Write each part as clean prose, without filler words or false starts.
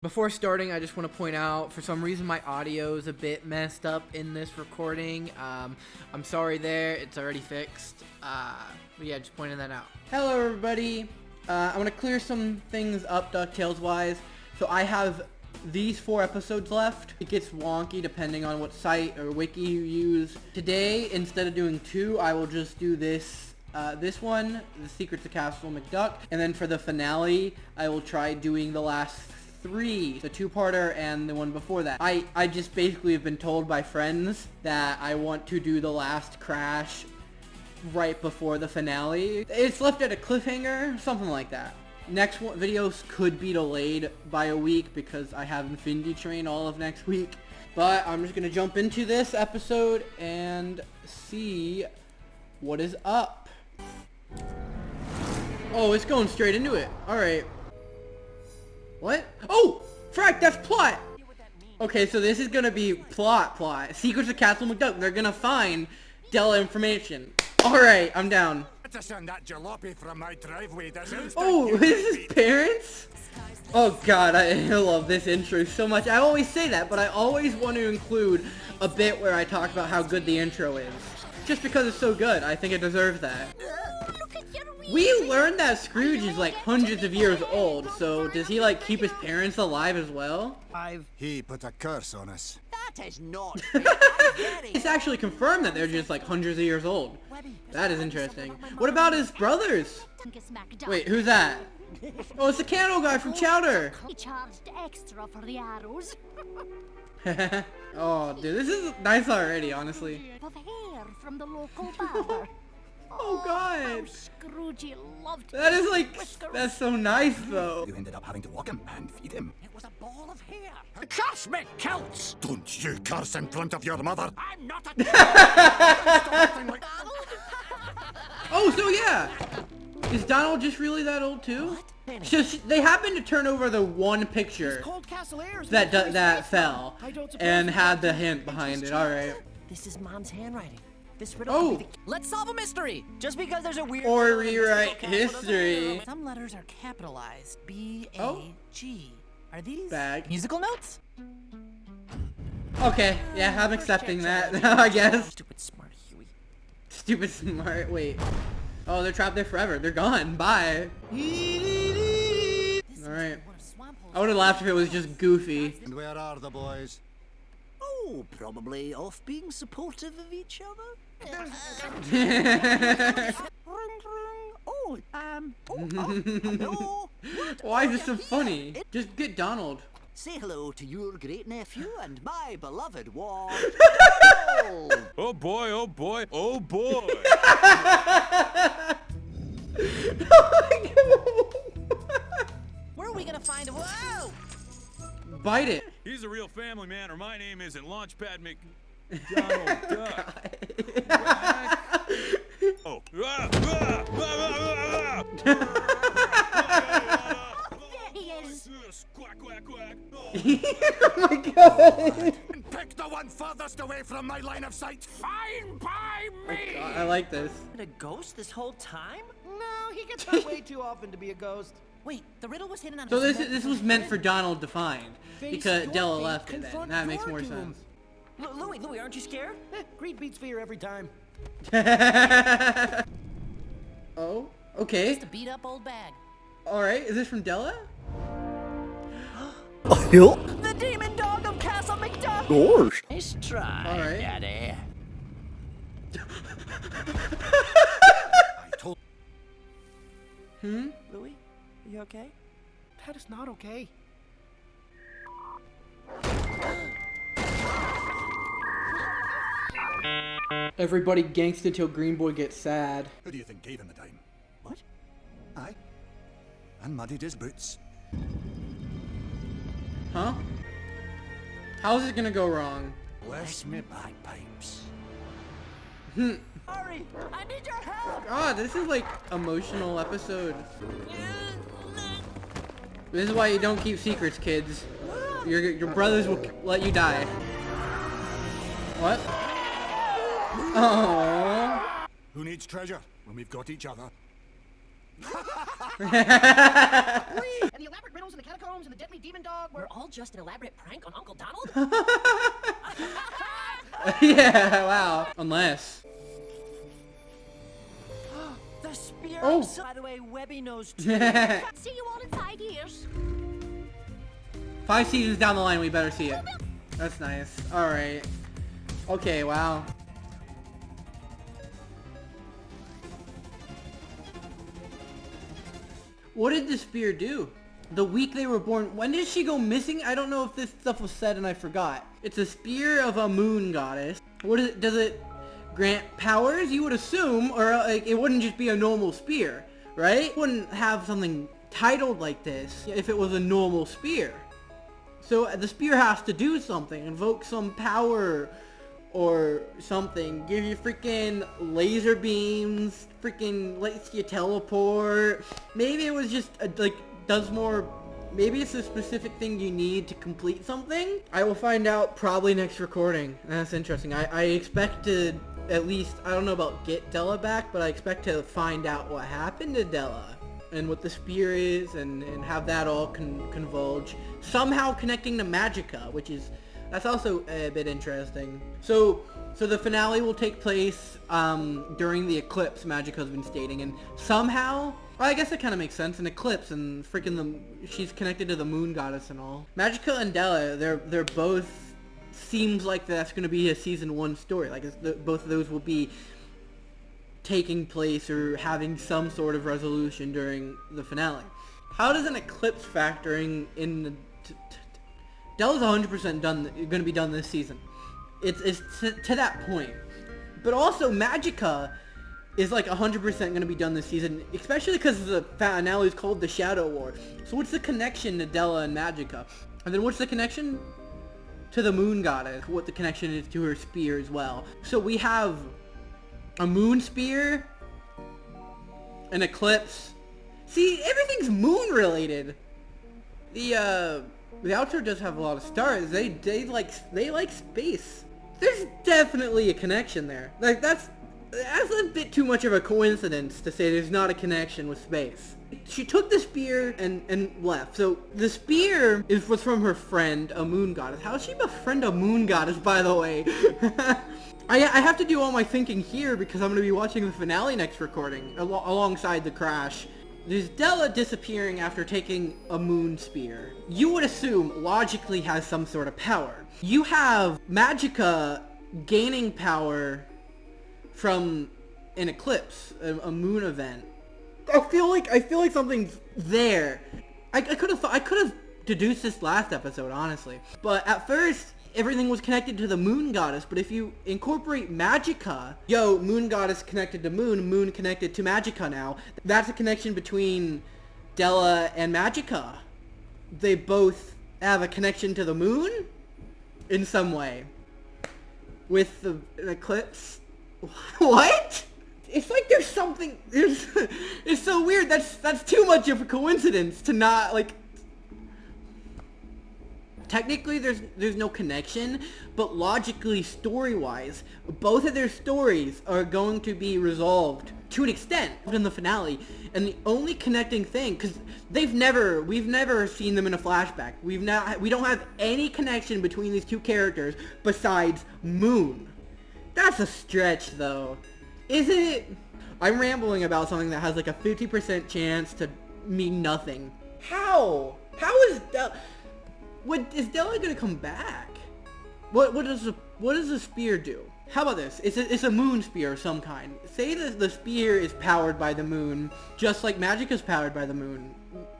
Before starting, I just want to point out, for some reason my audio is a bit messed up in this recording. I'm sorry there, it's already fixed. But yeah, just pointing that out. Hello everybody. I want to clear some things up DuckTales wise. So I have these 4 episodes left. It gets wonky depending on what site or wiki you use. Today, instead of doing 2, I will just do this one, The Secrets of Castle McDuck. And then for the finale, I will try doing the last 3, the 2-parter and the one before that. I just basically have been told by friends that I want to do the last crash right before the finale. It's left at a cliffhanger, something like that. Next videos could be delayed by a week because I have Infinity Train all of next week. But I'm just gonna jump into this episode and see what is up. Oh, it's going straight into it. Alright. What? Oh! Frack, that's plot! Okay, so this is gonna be plot. Secrets of Castle McDuck. They're gonna find Della information. Alright, I'm down. Oh, this is his parents? Oh god, I love this intro so much. I always say that, but I always want to include a bit where I talk about how good the intro is. Just because it's so good, I think it deserves that. We learned that Scrooge is like hundreds of years old, so does he like keep his parents alive as well? He put a curse on us. That is not. It's actually confirmed that they're just like hundreds of years old. That is interesting. What about his brothers? Wait, who's that? Oh, it's the candle guy from Chowder. He charged extra for the arrows. Oh, dude, this is nice already, honestly. Of hair from the local barber. Oh god. Scroogey loved That is like, that's so nice though. You ended up having to walk him and feed him. It was a ball of hair. Curse me, Celts! Don't you curse in front of your mother. I'm not a. Oh, so yeah. Is Donald just really that old too? So they happened to turn over the one picture that fell and had the hint behind it. All right. This is Mom's handwriting. This riddle. Oh. Let's solve a mystery. Just because there's a weird. Or rewrite history. Some letters are capitalized. B-A-G. Oh. Are these Bag. musical notes? Okay, yeah, I'm accepting that, I guess. Stupid smart Huey. Stupid smart, wait. Oh, they're trapped there forever. They're gone. Bye. Alright. I would have laughed if it was just Goofy. And where are the boys? Oh, probably off being supportive of each other. Hello. Why is this so funny? Just get Donald. Say hello to your great nephew and my beloved ward. Oh boy, oh boy, oh boy. Where are we gonna find him? Whoa! Bite it. He's a real family man, or my name isn't Launchpad Donald Duck. Oh. There he is. Quack, quack, quack. Oh my god. Pick the one furthest away from my line of sight. Fine by me. God, I like this. A ghost this whole time? No, he gets out way too often to be a ghost. Wait, the riddle was hidden on. So this was meant for Donald to find because Della left it then. That makes more sense. Louie, aren't you scared? Greed beats fear every time. Oh, okay. Just a beat up old bag. Alright, is this from Della? The demon dog of Castle McDuck. Gosh. Nice try, Alright. Daddy. I told. Louie, are you okay? That is not okay. Everybody gangsta till Green Boy gets sad. Who do you think gave him the time? What? Aye. And muddied his boots. Huh? How's it gonna go wrong? Bless me bagpipes. Hurry! I need your help! God, this is like emotional episode. This is why you don't keep secrets, kids. Your brothers will let you die. What? Oh. Who needs treasure when we've got each other? And the elaborate riddle arrows and the catacombs and the deadly demon dog were all just an elaborate prank on Uncle Donald? Yeah, wow. Unless. The spear. Oh. By the way, Webby knows too. See you all in 5 years. 5 seasons down the line, we better see it. That's nice. Alright. Okay, wow. What did the spear do? The week they were born. When did she go missing? I don't know if this stuff was said and I forgot. It's a spear of a moon goddess. What is it? Does it grant powers? You would assume, or like it wouldn't just be a normal spear, right? It wouldn't have something titled like this if it was a normal spear. So the spear has to do something, invoke some power or something. Give you freaking laser beams, freaking lets you teleport. Maybe it was just like does more. Maybe it's a specific thing you need to complete something. I will find out probably next recording. That's interesting. I expect to at least, I don't know about get Della back, but I expect to find out what happened to Della and what the spear is and have that all converge. Somehow connecting to Magica, which is, that's also a bit interesting. So the finale will take place during the eclipse, Magica's been stating, and somehow, well, I guess that kind of makes sense, an eclipse and freaking she's connected to the moon goddess and all. Magica and Della, they're both, seems like that's going to be a season 1 story, like both of those will be taking place or having some sort of resolution during the finale. How does an eclipse factoring in the... Della's 100% done, going to be done this season. It's to that point. But also, Magica is like 100% going to be done this season, especially because the finale is called The Shadow War. So what's the connection to Della and Magica? And then what's the connection to the moon goddess? What the connection is to her spear as well. So we have a moon spear, an eclipse. See, everything's moon related. The outro does have a lot of stars. They like space. There's definitely a connection there. Like that's a bit too much of a coincidence to say there's not a connection with space. She took the spear and left. So the spear was from her friend, a moon goddess. How is she befriend a moon goddess, by the way? I have to do all my thinking here because I'm going to be watching the finale next recording alongside the crash. There's Della disappearing after taking a moon spear. You would assume logically has some sort of power. You have Magica gaining power from an eclipse, a moon event. I feel like something's there. I could have deduced this last episode, honestly. But at first, everything was connected to the moon goddess. But if you incorporate Magica, moon goddess connected to moon connected to Magica now. That's a connection between Della and Magica. They both have a connection to the moon in some way. With an eclipse. What? It's like there's something, it's so weird, that's too much of a coincidence to not, like, technically there's no connection, but logically, story-wise, both of their stories are going to be resolved to an extent in the finale, and the only connecting thing, because we've never seen them in a flashback, we don't have any connection between these two characters besides Moon. That's a stretch, though. Isn't it? I'm rambling about something that has like a 50% chance to mean nothing. How? How is Della... Is Della gonna come back? What does the spear do? How about this? It's a moon spear of some kind. Say that the spear is powered by the moon, just like Magica's powered by the moon.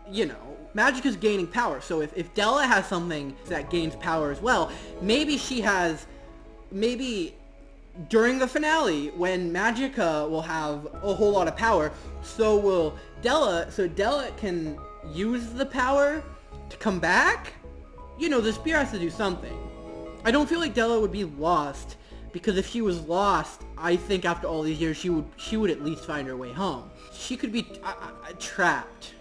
You know, Magica's gaining power. So if Della has something that gains power as well, maybe during the finale, when Magica will have a whole lot of power, so will Della, so Della can use the power to come back? You know, the spear has to do something. I don't feel like Della would be lost, because if she was lost, I think after all these years, she would at least find her way home. She could be trapped.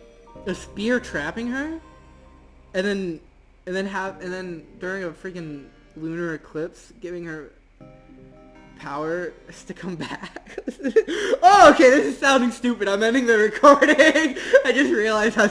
A spear trapping her? And then during a freaking lunar eclipse, giving her power to come back. Oh, okay, this is sounding stupid. I'm ending the recording. I just realized how